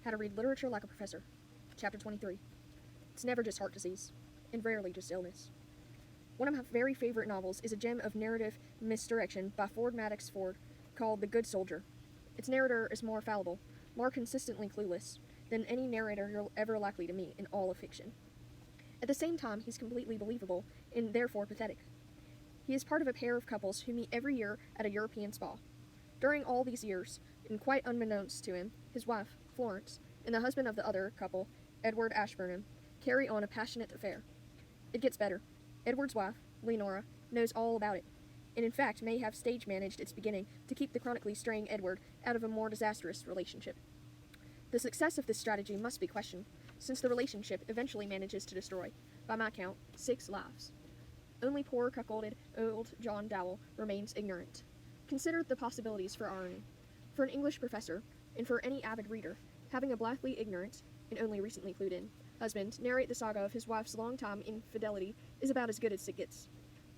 How to Read Literature Like a Professor. Chapter 23. It's never just heart disease, and rarely just illness. One of my very favorite novels is a gem of narrative misdirection by Ford Madox Ford called The Good Soldier. Its narrator is more fallible, more consistently clueless than any narrator you're ever likely to meet in all of fiction. At the same time, he's completely believable and therefore pathetic. He is part of a pair of couples who meet every year at a European spa. During all these years, and quite unbeknownst to him, his wife, Florence, and the husband of the other couple, Edward Ashburnham, carry on a passionate affair. It gets better. Edward's wife, Leonora, knows all about it, and in fact may have stage managed its beginning to keep the chronically straying Edward out of a more disastrous relationship. The success of this strategy must be questioned, since the relationship eventually manages to destroy, by my count, 6 lives. Only poor cuckolded old John Dowell remains ignorant. Consider the possibilities for irony. For an English professor, and for any avid reader, having a blithely ignorant, and only recently clued in, husband narrate the saga of his wife's long-time infidelity is about as good as it gets.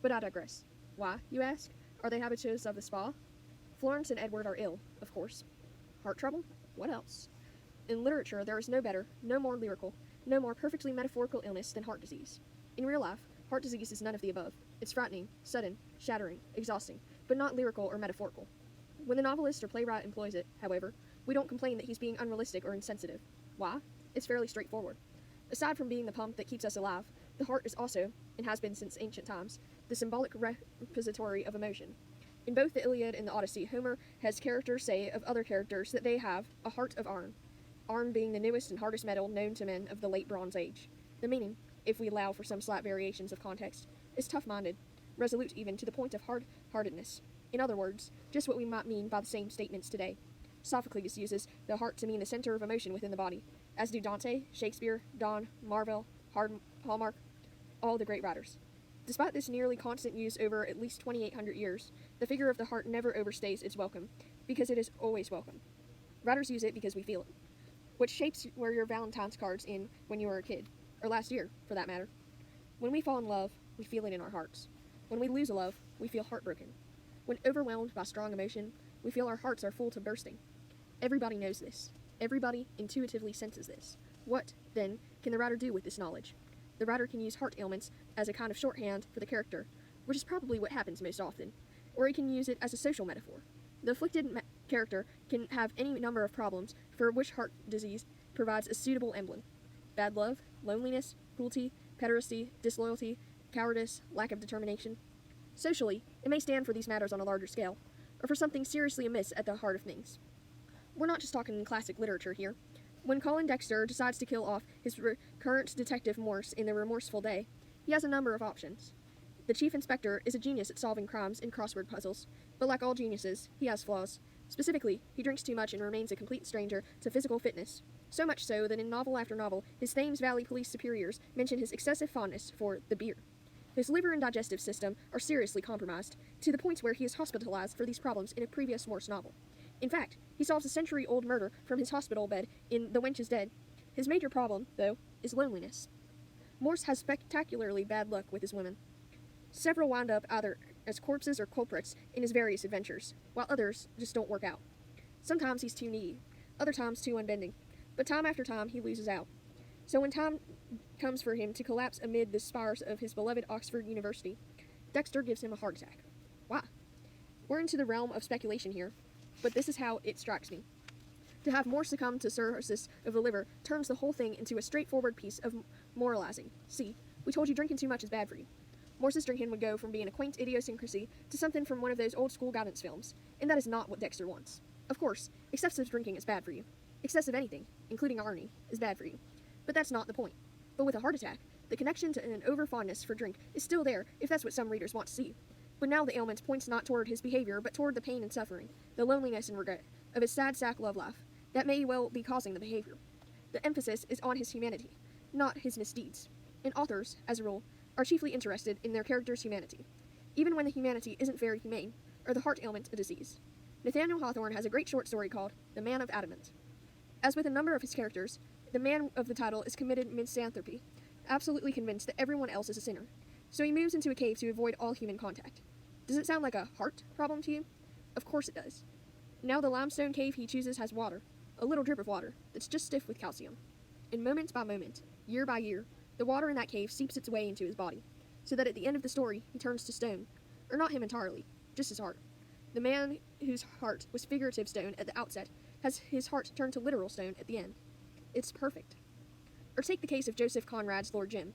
But I digress. Why, you ask? Are they habitués of the spa? Florence and Edward are ill, of course. Heart trouble? What else? In literature, there is no better, no more lyrical, no more perfectly metaphorical illness than heart disease. In real life, heart disease is none of the above. It's frightening, sudden, shattering, exhausting, but not lyrical or metaphorical. When the novelist or playwright employs it, however, we don't complain that he's being unrealistic or insensitive. Why? It's fairly straightforward. Aside from being the pump that keeps us alive, the heart is also, and has been since ancient times, the symbolic repository of emotion. In both the Iliad and the Odyssey, Homer has characters say of other characters that they have a heart of iron, iron being the newest and hardest metal known to men of the late Bronze Age. The meaning, if we allow for some slight variations of context, is tough-minded, resolute even to the point of hard-heartedness. In other words, just what we might mean by the same statements today. Sophocles uses the heart to mean the center of emotion within the body, as do Dante, Shakespeare, Donne, Marvell, Hallmark, all the great writers. Despite this nearly constant use over at least 2,800 years, the figure of the heart never overstays its welcome, because it is always welcome. Writers use it because we feel it. What shapes were your Valentine's cards in when you were a kid, or last year, for that matter? When we fall in love, we feel it in our hearts. When we lose a love, we feel heartbroken. When overwhelmed by strong emotion, we feel our hearts are full to bursting. Everybody knows this. Everybody intuitively senses this. What, then, can the writer do with this knowledge? The writer can use heart ailments as a kind of shorthand for the character, which is probably what happens most often, or he can use it as a social metaphor. The afflicted character can have any number of problems for which heart disease provides a suitable emblem. Bad love, loneliness, cruelty, pederasty, disloyalty, cowardice, lack of determination. Socially, it may stand for these matters on a larger scale, or for something seriously amiss at the heart of things. We're not just talking classic literature here. When Colin Dexter decides to kill off his current detective Morse in The Remorseful Day, he has a number of options. The chief inspector is a genius at solving crimes and crossword puzzles, but like all geniuses, he has flaws. Specifically, he drinks too much and remains a complete stranger to physical fitness. So much so that in novel after novel, his Thames Valley police superiors mention his excessive fondness for the beer. His liver and digestive system are seriously compromised, to the point where he is hospitalized for these problems in a previous Morse novel. In fact, he solves a century-old murder from his hospital bed in The Wench is Dead. His major problem, though, is loneliness. Morse has spectacularly bad luck with his women. Several wind up either as corpses or culprits in his various adventures, while others just don't work out. Sometimes he's too needy, other times too unbending, but time after time he loses out. So when time comes for him to collapse amid the spires of his beloved Oxford University, Dexter gives him a heart attack. Why? We're into the realm of speculation here, but this is how it strikes me. To have Morse succumb to cirrhosis of the liver turns the whole thing into a straightforward piece of moralizing. See, we told you drinking too much is bad for you. Morse's drinking would go from being a quaint idiosyncrasy to something from one of those old-school guidance films, and that is not what Dexter wants. Of course, excessive drinking is bad for you. Excessive anything, including irony, is bad for you. But that's not the point. But with a heart attack, the connection to an over-fondness for drink is still there if that's what some readers want to see. But now the ailment points not toward his behavior, but toward the pain and suffering, the loneliness and regret, of his sad sack love life, that may well be causing the behavior. The emphasis is on his humanity, not his misdeeds. And authors, as a rule, are chiefly interested in their character's humanity, even when the humanity isn't very humane, or the heart ailment a disease. Nathaniel Hawthorne has a great short story called The Man of Adamant. As with a number of his characters, the man of the title is committed misanthropy, absolutely convinced that everyone else is a sinner, so he moves into a cave to avoid all human contact. Does it sound like a heart problem to you? Of course it does. Now the limestone cave he chooses has water, a little drip of water that's just stiff with calcium. And moment by moment, year by year, the water in that cave seeps its way into his body, so that at the end of the story he turns to stone. Or not him entirely, just his heart. The man whose heart was figurative stone at the outset has his heart turned to literal stone at the end. It's perfect. Or take the case of Joseph Conrad's Lord Jim.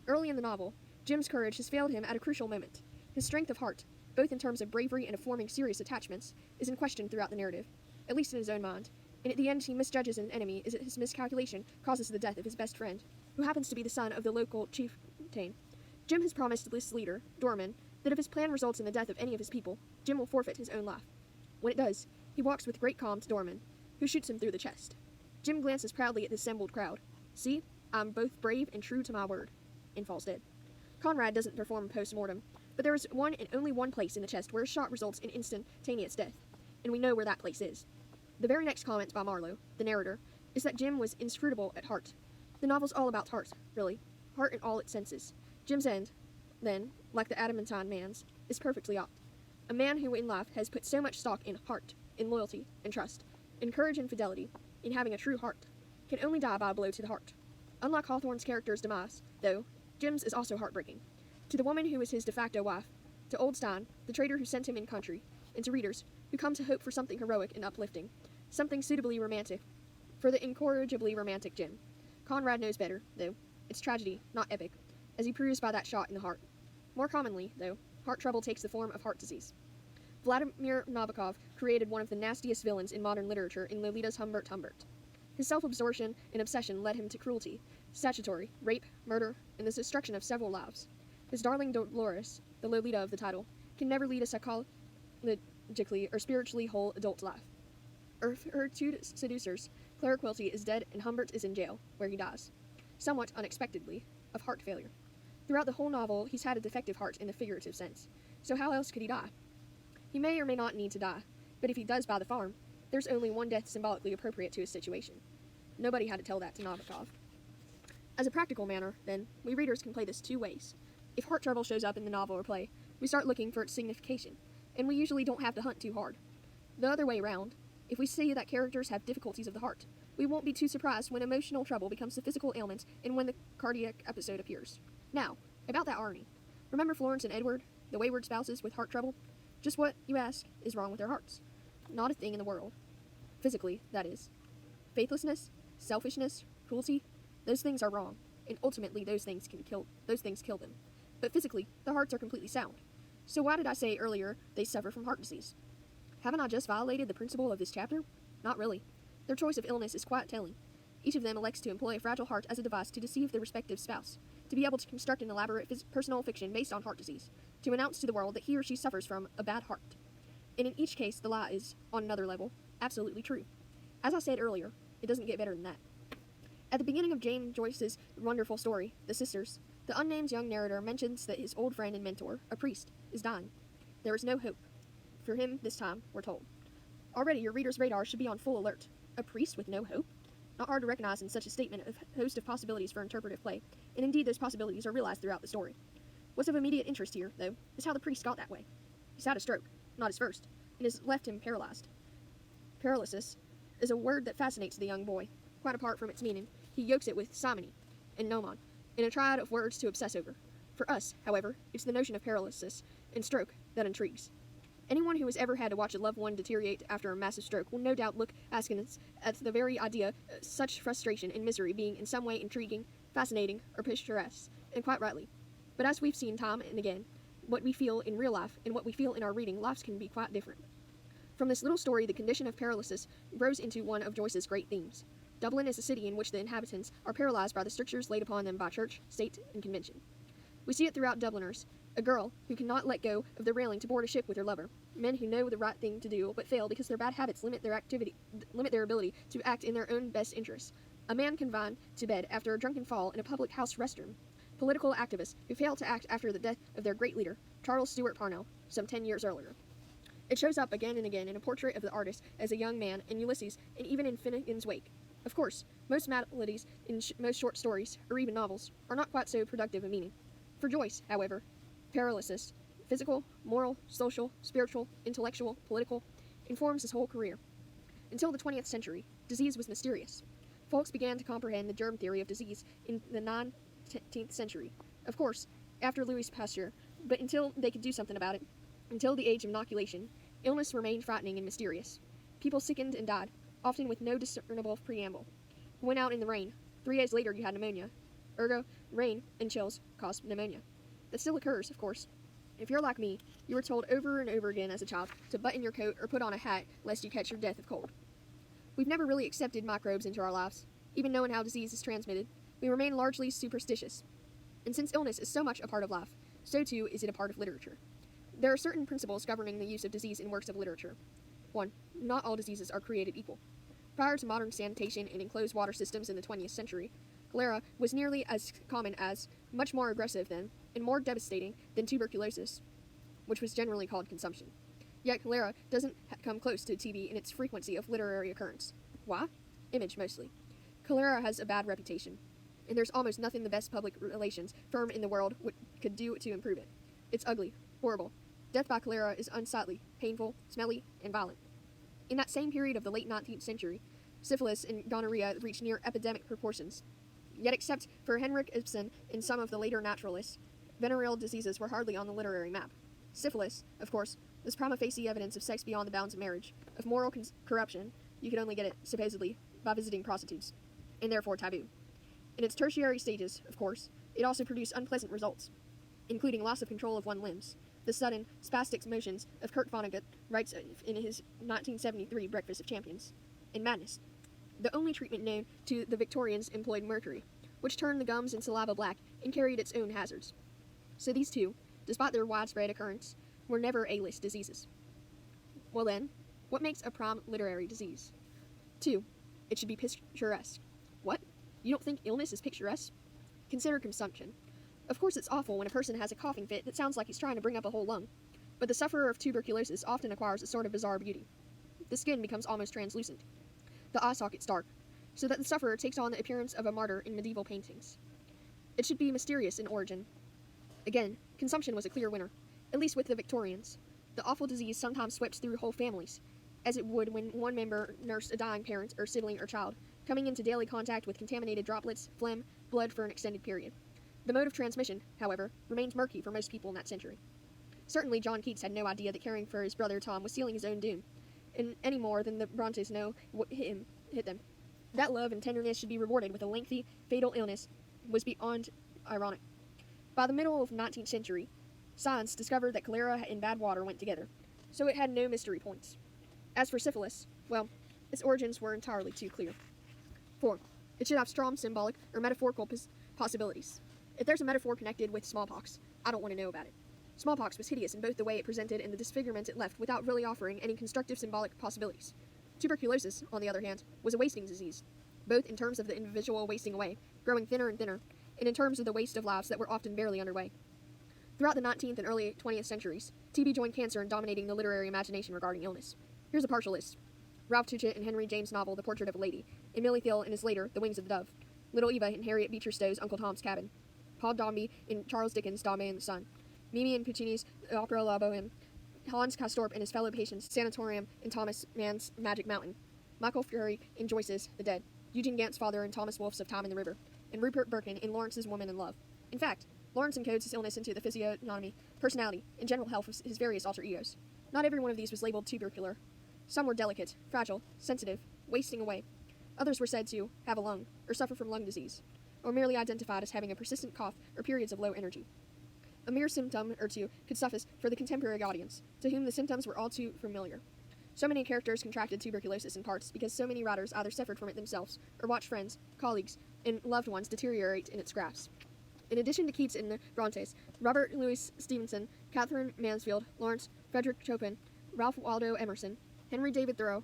Early in the novel, Jim's courage has failed him at a crucial moment. His strength of heart, both in terms of bravery and of forming serious attachments, is in question throughout the narrative, at least in his own mind, and at the end he misjudges an enemy as his miscalculation causes the death of his best friend, who happens to be the son of the local chieftain. Jim has promised this leader, Dorman, that if his plan results in the death of any of his people, Jim will forfeit his own life. When it does, he walks with great calm to Dorman, who shoots him through the chest. Jim glances proudly at the assembled crowd. See, I'm both brave and true to my word, and falls dead. Conrad doesn't perform post-mortem, but there is one and only one place in the chest where a shot results in instantaneous death, and we know where that place is. The very next comment by Marlowe, the narrator, is that Jim was inscrutable at heart. The novel's all about heart, really. Heart in all its senses. Jim's end, then, like the adamantine man's, is perfectly opt. A man who in life has put so much stock in heart, in loyalty, and trust, in courage and fidelity, in having a true heart, can only die by a blow to the heart. Unlike Hawthorne's character's demise, though, Jim's is also heartbreaking. To the woman who was his de facto wife, to old Stein, the trader who sent him in country, and to readers who come to hope for something heroic and uplifting, something suitably romantic, for the incorrigibly romantic Jim. Conrad knows better, though. It's tragedy, not epic, as he proves by that shot in the heart. More commonly, though, heart trouble takes the form of heart disease. Vladimir Nabokov created one of the nastiest villains in modern literature in Lolita's Humbert Humbert. His self-absorption and obsession led him to cruelty, statutory, rape, murder, and the destruction of several lives. His darling Dolores, the Lolita of the title, can never lead a psychologically or spiritually whole adult life. Her two seducers, Clara Quilty is dead and Humbert is in jail, where he dies, somewhat unexpectedly, of heart failure. Throughout the whole novel, he's had a defective heart in the figurative sense, so how else could he die? He may or may not need to die, but if he does buy the farm, there's only one death symbolically appropriate to his situation. Nobody had to tell that to Nabokov. As a practical manner, then, we readers can play this two ways. If heart trouble shows up in the novel or play, we start looking for its signification, and we usually don't have to hunt too hard. The other way around, if we see that characters have difficulties of the heart, we won't be too surprised when emotional trouble becomes the physical ailment and when the cardiac episode appears. Now, about that irony. Remember Florence and Edward, the wayward spouses with heart trouble? Just what, you ask, is wrong with their hearts? Not a thing in the world. Physically, that is. Faithlessness, selfishness, cruelty, those things are wrong, and ultimately those things kill them. But physically, the hearts are completely sound. So why did I say earlier they suffer from heart disease? Haven't I just violated the principle of this chapter? Not really. Their choice of illness is quite telling. Each of them elects to employ a fragile heart as a device to deceive their respective spouse, to be able to construct an elaborate personal fiction based on heart disease, to announce to the world that he or she suffers from a bad heart. And in each case, the lie is, on another level, absolutely true. As I said earlier, it doesn't get better than that. At the beginning of James Joyce's wonderful story, The Sisters, the unnamed young narrator mentions that his old friend and mentor, a priest, is dying. There is no hope. For him, this time, we're told. Already, your reader's radar should be on full alert. A priest with no hope? Not hard to recognize in such a statement a host of possibilities for interpretive play, and indeed those possibilities are realized throughout the story. What's of immediate interest here, though, is how the priest got that way. He's had a stroke, not his first, and has left him paralyzed. Paralysis is a word that fascinates the young boy. Quite apart from its meaning, he yokes it with simony and gnomon, in a triad of words to obsess over. For us, however, it's the notion of paralysis and stroke that intrigues. Anyone who has ever had to watch a loved one deteriorate after a massive stroke will no doubt look askance at the very idea of such frustration and misery being in some way intriguing, fascinating, or picturesque, and quite rightly. But as we've seen time and again, what we feel in real life and what we feel in our reading lives can be quite different. From this little story, the condition of paralysis grows into one of Joyce's great themes. Dublin is a city in which the inhabitants are paralyzed by the strictures laid upon them by church, state, and convention. We see it throughout Dubliners, a girl who cannot let go of the railing to board a ship with her lover, men who know the right thing to do but fail because their bad habits limit their ability to act in their own best interests, a man confined to bed after a drunken fall in a public house restroom, political activists who fail to act after the death of their great leader, Charles Stewart Parnell, some 10 years earlier. It shows up again and again in a portrait of the artist as a young man, in Ulysses, and even in Finnegan's Wake. Of course, most maladies in most short stories, or even novels, are not quite so productive of meaning. For Joyce, however, paralysis, physical, moral, social, spiritual, intellectual, political, informs his whole career. Until the 20th century, disease was mysterious. Folks began to comprehend the germ theory of disease in the 19th century. Of course, after Louis Pasteur, but until they could do something about it, until the age of inoculation, illness remained frightening and mysterious. People sickened and died, often with no discernible preamble. Went out in the rain. 3 days later you had pneumonia. Ergo, rain and chills caused pneumonia. That still occurs, of course. If you're like me, you were told over and over again as a child to button your coat or put on a hat lest you catch your death of cold. We've never really accepted microbes into our lives. Even knowing how disease is transmitted, we remain largely superstitious. And since illness is so much a part of life, so too is it a part of literature. There are certain principles governing the use of disease in works of literature. 1. Not all diseases are created equal. Prior to modern sanitation and enclosed water systems in the 20th century, cholera was nearly as common as, much more aggressive than, and more devastating than tuberculosis, which was generally called consumption. Yet cholera doesn't come close to TB in its frequency of literary occurrence. Why? Image, mostly. Cholera has a bad reputation, and there's almost nothing the best public relations firm in the world could do to improve it. It's ugly, horrible. Death by cholera is unsightly, painful, smelly, and violent. In that same period of the late 19th century, syphilis and gonorrhea reached near epidemic proportions. Yet except for Henrik Ibsen and some of the later naturalists, venereal diseases were hardly on the literary map. Syphilis, of course, was prima facie evidence of sex beyond the bounds of marriage, of moral corruption. You could only get it, supposedly, by visiting prostitutes, and therefore taboo. In its tertiary stages, of course, it also produced unpleasant results, including loss of control of one's limbs. The sudden, spastic motions of Kurt Vonnegut writes in his 1973 Breakfast of Champions, and madness. The only treatment known to the Victorians employed mercury, which turned the gums and saliva black and carried its own hazards. So these two, despite their widespread occurrence, were never A-list diseases. Well then, what makes a prime literary disease? 2. It should be picturesque. What? You don't think illness is picturesque? Consider consumption. Of course it's awful when a person has a coughing fit that sounds like he's trying to bring up a whole lung, but the sufferer of tuberculosis often acquires a sort of bizarre beauty. The skin becomes almost translucent. The eye sockets dark, so that the sufferer takes on the appearance of a martyr in medieval paintings. It should be mysterious in origin. Again, consumption was a clear winner, at least with the Victorians. The awful disease sometimes swept through whole families, as it would when one member nursed a dying parent or sibling or child, coming into daily contact with contaminated droplets, phlegm, blood for an extended period. The mode of transmission, however, remains murky for most people in that century. Certainly John Keats had no idea that caring for his brother Tom was sealing his own doom, and any more than the Brontes know what hit them. That love and tenderness should be rewarded with a lengthy, fatal illness was beyond ironic. By the middle of the 19th century, science discovered that cholera and bad water went together, so it had no mystery points. As for syphilis, well, its origins were entirely too clear. 4. It should have strong symbolic or metaphorical possibilities. If there's a metaphor connected with smallpox, I don't want to know about it. Smallpox was hideous in both the way it presented and the disfigurement it left without really offering any constructive symbolic possibilities. Tuberculosis, on the other hand, was a wasting disease, both in terms of the individual wasting away, growing thinner and thinner, and in terms of the waste of lives that were often barely underway. Throughout the 19th and early 20th centuries, TB joined cancer in dominating the literary imagination regarding illness. Here's a partial list. Ralph Touchett in Henry James' novel The Portrait of a Lady, and Millie Thiel in his later The Wings of the Dove, Little Eva in Harriet Beecher Stowe's Uncle Tom's Cabin, Paul Dombey in Charles Dickens' Dame and the Sun, Mimi in Puccini's Opera La Boheme, Hans Castorp and his fellow patients' Sanatorium in Thomas Mann's Magic Mountain, Michael Fury in Joyce's The Dead, Eugene Gant's father in Thomas Wolfe's Of Time in the River, and Rupert Birkin in Lawrence's Woman in Love. In fact, Lawrence encodes his illness into the physiognomy, personality, and general health of his various alter egos. Not every one of these was labeled tubercular. Some were delicate, fragile, sensitive, wasting away. Others were said to have a lung, or suffer from lung disease, or merely identified as having a persistent cough or periods of low energy. A mere symptom or two could suffice for the contemporary audience, to whom the symptoms were all too familiar. So many characters contracted tuberculosis in parts because so many writers either suffered from it themselves, or watched friends, colleagues, and loved ones deteriorate in its grasp. In addition to Keats and the Brontes, Robert Louis Stevenson, Catherine Mansfield, Lawrence, Frederick Chopin, Ralph Waldo Emerson, Henry David Thoreau,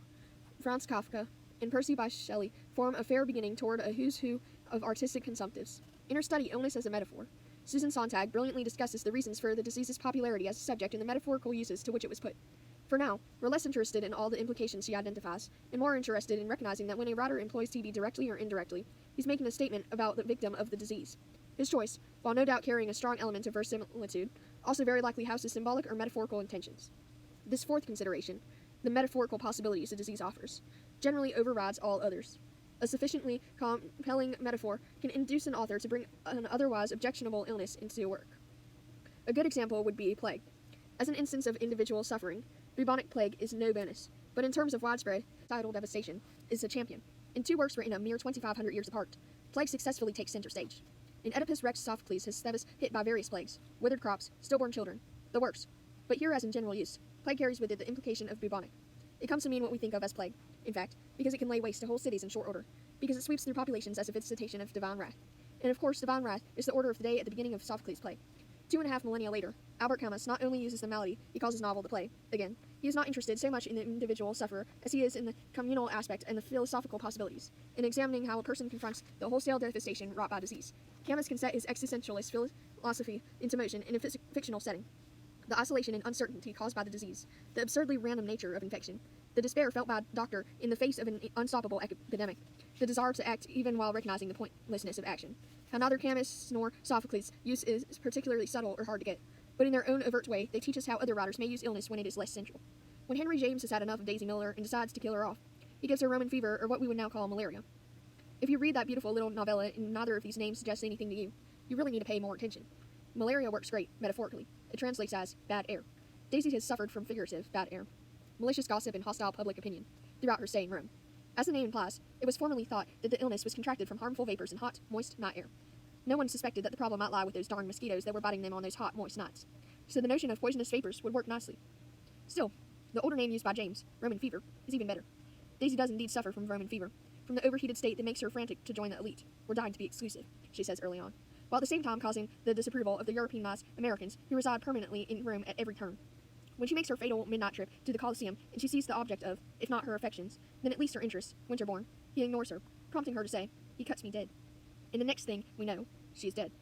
Franz Kafka, and Percy Bysshe Shelley form a fair beginning toward a who's who of artistic consumptives. In her study Illness as a Metaphor, Susan Sontag brilliantly discusses the reasons for the disease's popularity as a subject and the metaphorical uses to which it was put. For now, we're less interested in all the implications she identifies, and more interested in recognizing that when a writer employs TB directly or indirectly, he's making a statement about the victim of the disease. His choice, while no doubt carrying a strong element of verisimilitude, also very likely houses symbolic or metaphorical intentions. This fourth consideration, the metaphorical possibilities a disease offers, generally overrides all others. A sufficiently compelling metaphor can induce an author to bring an otherwise objectionable illness into a work. A good example would be plague. As an instance of individual suffering, bubonic plague is no bonus, but in terms of widespread societal devastation, is a champion. In two works written a mere 2,500 years apart, plague successfully takes center stage. In Oedipus Rex Sophocles, his Thebes hit by various plagues, withered crops, stillborn children, the works. But here, as in general use, plague carries with it the implication of bubonic. It comes to mean what we think of as plague, in fact, because it can lay waste to whole cities in short order, because it sweeps through populations as a visitation of divine wrath. And of course, divine wrath is the order of the day at the beginning of Sophocles' plague. 2.5 millennia later, Albert Camus not only uses the malady he calls his novel the plague, again, he is not interested so much in the individual sufferer as he is in the communal aspect and the philosophical possibilities, in examining how a person confronts the wholesale devastation wrought by disease. Camus can set his existentialist philosophy into motion in a fictional setting. The isolation and uncertainty caused by the disease, the absurdly random nature of infection, the despair felt by a doctor in the face of an unstoppable epidemic, the desire to act even while recognizing the pointlessness of action. How neither Camus nor Sophocles' use is particularly subtle or hard to get, but in their own overt way, they teach us how other writers may use illness when it is less central. When Henry James has had enough of Daisy Miller and decides to kill her off, he gives her Roman fever, or what we would now call malaria. If you read that beautiful little novella and neither of these names suggests anything to you, you really need to pay more attention. Malaria works great, metaphorically. It translates as bad air. Daisy has suffered from figurative bad air, malicious gossip and hostile public opinion, throughout her stay in Rome. As the name implies, it was formerly thought that the illness was contracted from harmful vapors in hot, moist night air. No one suspected that the problem might lie with those darn mosquitoes that were biting them on those hot, moist nights. So the notion of poisonous vapors would work nicely. Still, the older name used by James, Roman fever, is even better. Daisy does indeed suffer from Roman fever, from the overheated state that makes her frantic to join the elite. We're dying to be exclusive, she says early on, while at the same time causing the disapproval of the Europeanized Americans who reside permanently in Rome at every turn. When she makes her fatal midnight trip to the Colosseum and she sees the object of, if not her affections, then at least her interests, Winterbourne, he ignores her, prompting her to say, "He cuts me dead." And the next thing we know, she is dead.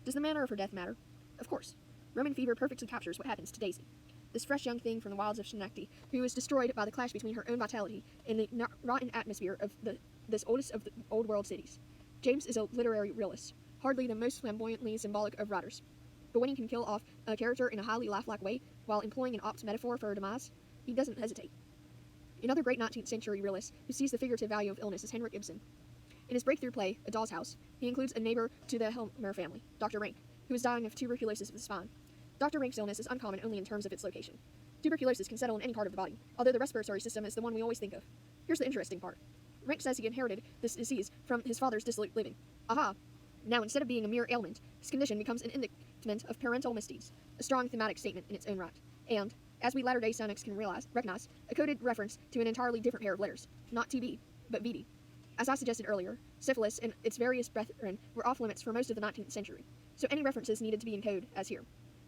Does the manner of her death matter? Of course. Roman fever perfectly captures what happens to Daisy, this fresh young thing from the wilds of Schenectady, who is destroyed by the clash between her own vitality and the rotten atmosphere of this oldest of the old world cities. James is a literary realist, hardly the most flamboyantly symbolic of writers. But when he can kill off a character in a highly lifelike way while employing an apt metaphor for her demise, he doesn't hesitate. Another great 19th century realist who sees the figurative value of illness is Henrik Ibsen. In his breakthrough play, A Doll's House, he includes a neighbor to the Helmer family, Dr. Rank, who is dying of tuberculosis of the spine. Dr. Rank's illness is uncommon only in terms of its location. Tuberculosis can settle in any part of the body, although the respiratory system is the one we always think of. Here's the interesting part. Rank says he inherited this disease from his father's dissolute living. Aha! Now, instead of being a mere ailment, his condition becomes an indictment of parental misdeeds, a strong thematic statement in its own right, and, as we latter-day cynics can recognize, a coded reference to an entirely different pair of letters, not TB, but VD. As I suggested earlier, syphilis and its various brethren were off-limits for most of the 19th century, so any references needed to be in code, as here.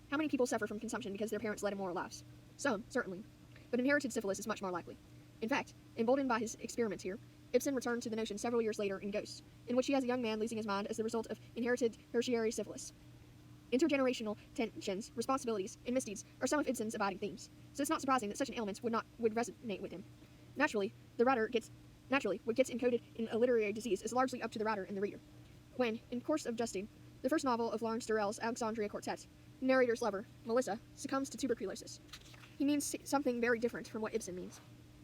How many people suffer from consumption because their parents led immoral lives? Some, certainly, but inherited syphilis is much more likely. In fact, emboldened by his experiments here, Ibsen returned to the notion several years later in Ghosts, in which he has a young man losing his mind as the result of inherited tertiary syphilis. Intergenerational tensions, responsibilities, and misdeeds are some of Ibsen's abiding themes, so it's not surprising that such an ailment would resonate with him. Naturally, what gets encoded in a literary disease is largely up to the writer and the reader. When, in course of Justine, the first novel of Lawrence Durrell's Alexandria Quartet, the narrator's lover, Melissa, succumbs to tuberculosis. He means something very different from what Ibsen means.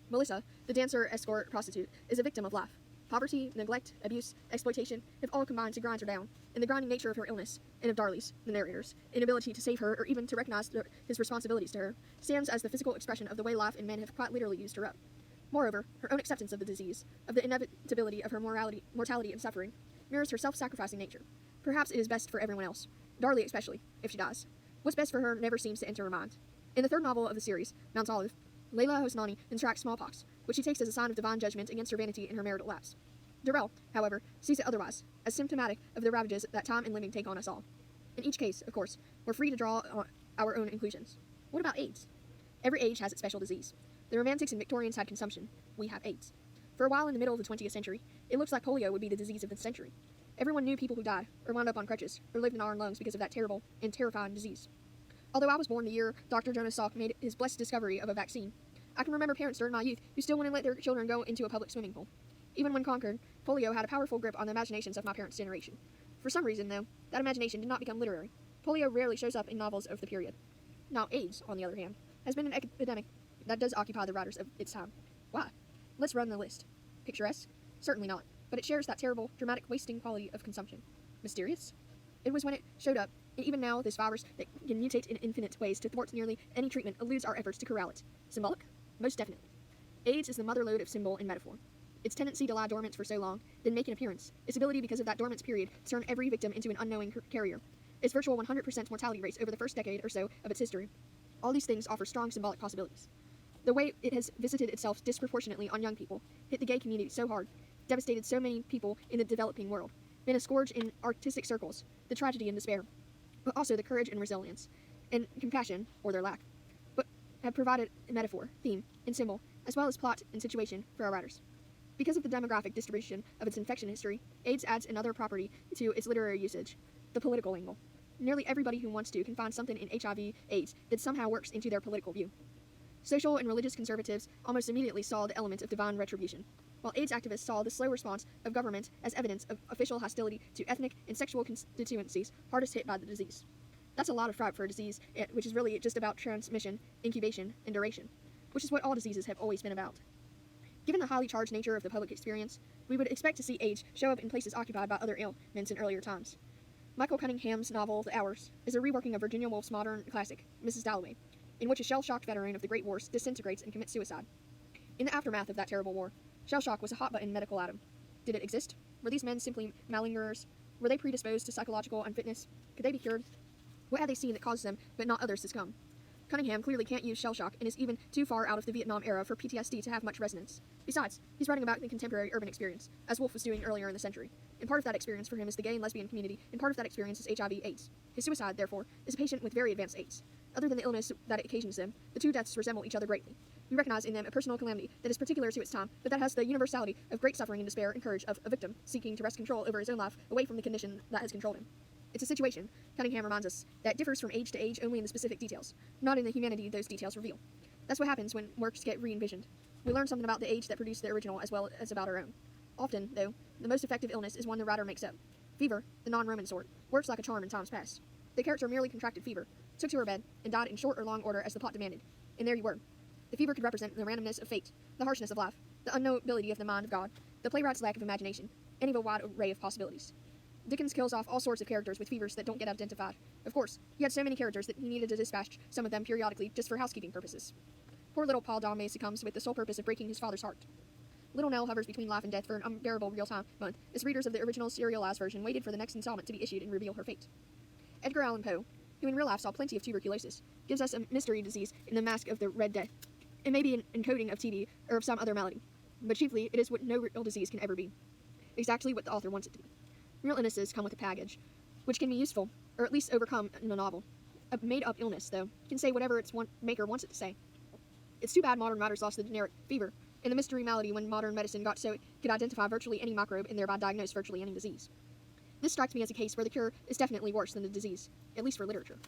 Melissa, the dancer, escort, prostitute, is a victim of life. Poverty, neglect, abuse, exploitation have all combined to grind her down, and the grinding nature of her illness, and of Darley's, the narrator's, inability to save her or even to recognize his responsibilities to her, stands as the physical expression of the way life and men have quite literally used her up. Moreover, her own acceptance of the disease, of the inevitability of her mortality and suffering, mirrors her self-sacrificing nature. Perhaps it is best for everyone else, Darley especially, if she dies. What's best for her never seems to enter her mind. In the third novel of the series, Mount Olive, Layla Hosnani contracts smallpox, which she takes as a sign of divine judgment against her vanity and her marital lapse. Durrell, however, sees it otherwise, as symptomatic of the ravages that time and living take on us all. In each case, of course, we're free to draw our own conclusions. What about AIDS? Every age has its special disease. The Romantics and Victorians had consumption. We have AIDS. For a while in the middle of the 20th century, it looks like polio would be the disease of the century. Everyone knew people who died, or wound up on crutches, or lived in iron lungs because of that terrible and terrifying disease. Although I was born the year Dr. Jonas Salk made his blessed discovery of a vaccine, I can remember parents during my youth who still wouldn't let their children go into a public swimming pool. Even when conquered, polio had a powerful grip on the imaginations of my parents' generation. For some reason, though, that imagination did not become literary. Polio rarely shows up in novels of the period. Now, AIDS, on the other hand, has been an epidemic that does occupy the writers of its time. Why? Let's run the list. Picturesque? Certainly not, but it shares that terrible, dramatic wasting quality of consumption. Mysterious? It was when it showed up, and even now this virus that can mutate in infinite ways to thwart nearly any treatment eludes our efforts to corral it. Symbolic? Most definitely. AIDS is the motherlode of symbol and metaphor. Its tendency to lie dormant for so long, then make an appearance, its ability because of that dormance period to turn every victim into an unknowing carrier, its virtual 100% mortality rates over the first decade or so of its history. All these things offer strong symbolic possibilities. The way it has visited itself disproportionately on young people, hit the gay community so hard, devastated so many people in the developing world, been a scourge in artistic circles, the tragedy and despair, but also the courage and resilience, and compassion, or their lack, but have provided a metaphor, theme, and symbol, as well as plot and situation for our writers. Because of the demographic distribution of its infection history, AIDS adds another property to its literary usage, the political angle. Nearly everybody who wants to can find something in HIV/AIDS that somehow works into their political view. Social and religious conservatives almost immediately saw the element of divine retribution, while AIDS activists saw the slow response of government as evidence of official hostility to ethnic and sexual constituencies hardest hit by the disease. That's a lot of fright for a disease, which is really just about transmission, incubation, and duration, which is what all diseases have always been about. Given the highly charged nature of the public experience, we would expect to see AIDS show up in places occupied by other ailments in earlier times. Michael Cunningham's novel, The Hours, is a reworking of Virginia Woolf's modern classic, Mrs. Dalloway, in which a shell-shocked veteran of the Great Wars disintegrates and commits suicide. In the aftermath of that terrible war, shell shock was a hot-button medical item. Did it exist? Were these men simply malingerers? Were they predisposed to psychological unfitness? Could they be cured? What had they seen that caused them, but not others, to succumb? Cunningham clearly can't use shell shock and is even too far out of the Vietnam era for PTSD to have much resonance. Besides, he's writing about the contemporary urban experience, as Woolf was doing earlier in the century. And part of that experience for him is the gay and lesbian community, and part of that experience is HIV/AIDS. His suicide, therefore, is a patient with very advanced AIDS. Other than the illness that it occasions them, the two deaths resemble each other greatly. We recognize in them a personal calamity that is particular to its time, but that has the universality of great suffering and despair and courage of a victim seeking to wrest control over his own life away from the condition that has controlled him. It's a situation, Cunningham reminds us, that differs from age to age only in the specific details, not in the humanity those details reveal. That's what happens when works get re-envisioned. We learn something about the age that produced the original as well as about our own. Often, though, the most effective illness is one the writer makes up. Fever, the non-Roman sort, works like a charm in times past. The character merely contracted fever, took to her bed, and died in short or long order as the plot demanded. And there you were. The fever could represent the randomness of fate, the harshness of life, the unknowability of the mind of God, the playwright's lack of imagination, any of a wide array of possibilities. Dickens kills off all sorts of characters with fevers that don't get identified. Of course, he had so many characters that he needed to dispatch some of them periodically just for housekeeping purposes. Poor little Paul Dombey succumbs with the sole purpose of breaking his father's heart. Little Nell hovers between life and death for an unbearable real-time month as readers of the original serialized version waited for the next installment to be issued and reveal her fate. Edgar Allan Poe, who in real life saw plenty of tuberculosis, gives us a mystery disease in the mask of the Red Death. It may be an encoding of TB or of some other malady, but chiefly it is what no real disease can ever be. Exactly what the author wants it to be. Real illnesses come with a baggage, which can be useful, or at least overcome in a novel. A made-up illness, though, can say whatever its maker wants it to say. It's too bad modern writers lost the generic fever and the mystery malady when modern medicine got so it could identify virtually any microbe and thereby diagnose virtually any disease. This strikes me as a case where the cure is definitely worse than the disease, at least for literature.